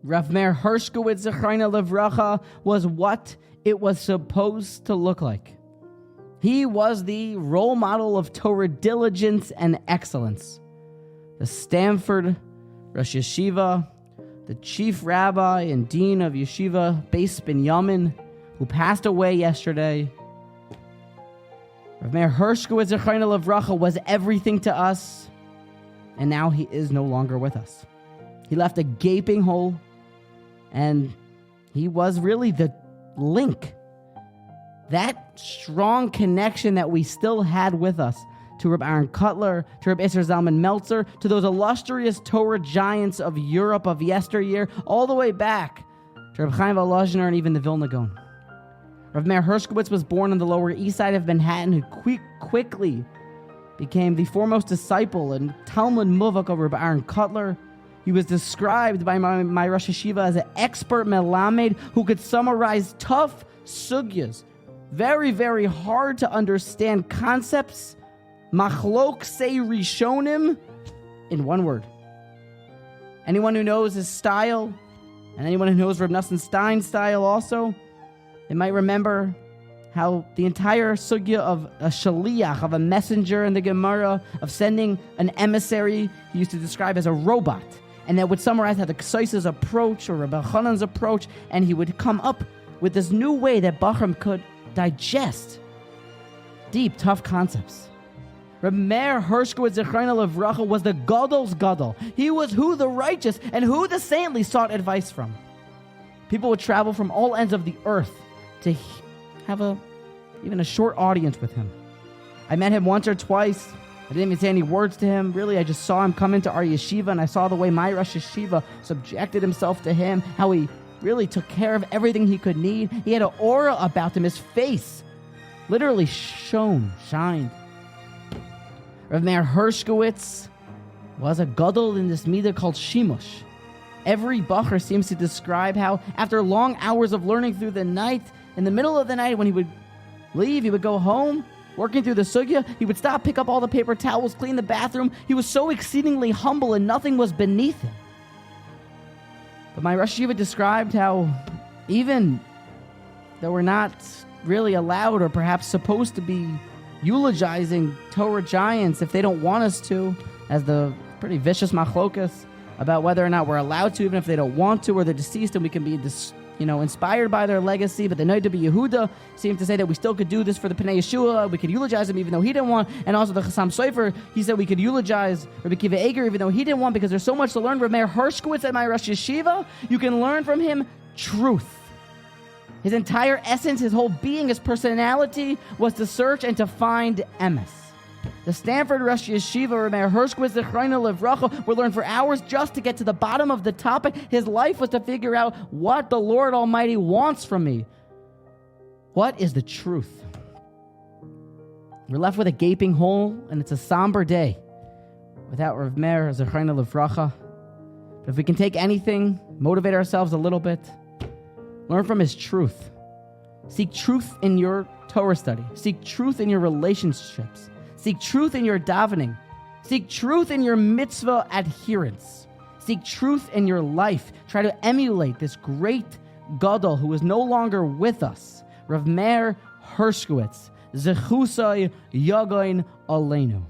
Rav Meir Hershkowitz, Zechreina Livracha, was what it was supposed to look like. He was the role model of Torah diligence and excellence. The Stamford Rosh Yeshiva, the chief rabbi and dean of Yeshiva Bais Binyomin, who passed away yesterday. Rav Meir Hershkowitz, Zechreina Livracha, was everything to us, and now he is no longer with us. He left a gaping hole, and he was really the link, that strong connection that we still had with us, to Reb Aaron Kotler, to Reb Isser Zalman Meltzer, to those illustrious Torah giants of Europe of yesteryear, all the way back to Reb Chaim Volozhiner and even the Vilna Gaon. Rav Meir Hershkowitz was born on the Lower East Side of Manhattan, who quickly became the foremost disciple and Talmud Muvak of Reb Aaron Kotler. He was described by my Rosh Yeshiva as an expert melamed who could summarize tough sugyas, very, very hard to understand concepts, machlok sei rishonim, in one word. Anyone who knows his style, and anyone who knows Reb Nosson Stein's style also, they might remember how the entire sugya of a shaliach, of a messenger in the Gemara, of sending an emissary, he used to describe as a robot. And that would summarize how the Ksaisa's approach, or Rabbi Chanan's approach, and he would come up with this new way that Bachram could digest deep, tough concepts. Rav Meir Hershkowitz, Zechreina Livracha, was the Gadol's Gadol. He was who the righteous and who the saintly sought advice from. People would travel from all ends of the earth to have even a short audience with him. I met him once or twice. I didn't even say any words to him. Really, I just saw him come into our yeshiva, and I saw the way my Rosh Yeshiva subjected himself to him, how he really took care of everything he could need. He had an aura about him. His face literally shined. Rav Meir Hershkowitz was a gadol in this midah called shimush. Every bacher seems to describe how, after long hours of learning through the night, in the middle of the night when he would leave, he would go home, working through the sugya, he would stop, pick up all the paper towels, clean the bathroom. He was so exceedingly humble and nothing was beneath him. But my Rosh Yeshiva described how even though we're not really allowed or perhaps supposed to be eulogizing Torah giants if they don't want us to, as the pretty vicious machlokas about whether or not we're allowed to, even if they don't want to, or they're deceased and we can be inspired by their legacy, but the Noda B'Yehuda seemed to say that we still could do this for the Pnei Yeshua. We could eulogize him even though he didn't want. And also the Chassam Sofer, he said we could eulogize Rabbi Kiva Eger even though he didn't want, because there's so much to learn. Rav Meir Hershkowitz at my Rosh Yeshiva, you can learn from him truth. His entire essence, his whole being, his personality was to search and to find emes. The Stamford Rosh Yeshiva, Rav Meir Hershkowitz, Zechreina Livracha, would learn for hours just to get to the bottom of the topic. His life was to figure out what the Lord Almighty wants from me. What is the truth? We're left with a gaping hole, and it's a somber day without Rav Meir, Zechreina Livracha. But if we can take anything, motivate ourselves a little bit, learn from his truth. Seek truth in your Torah study. Seek truth in your relationships. Seek truth in your davening. Seek truth in your mitzvah adherence. Seek truth in your life. Try to emulate this great gadol who is no longer with us, Rav Meir Hershkowitz. Zechusai Yagain Aleinu.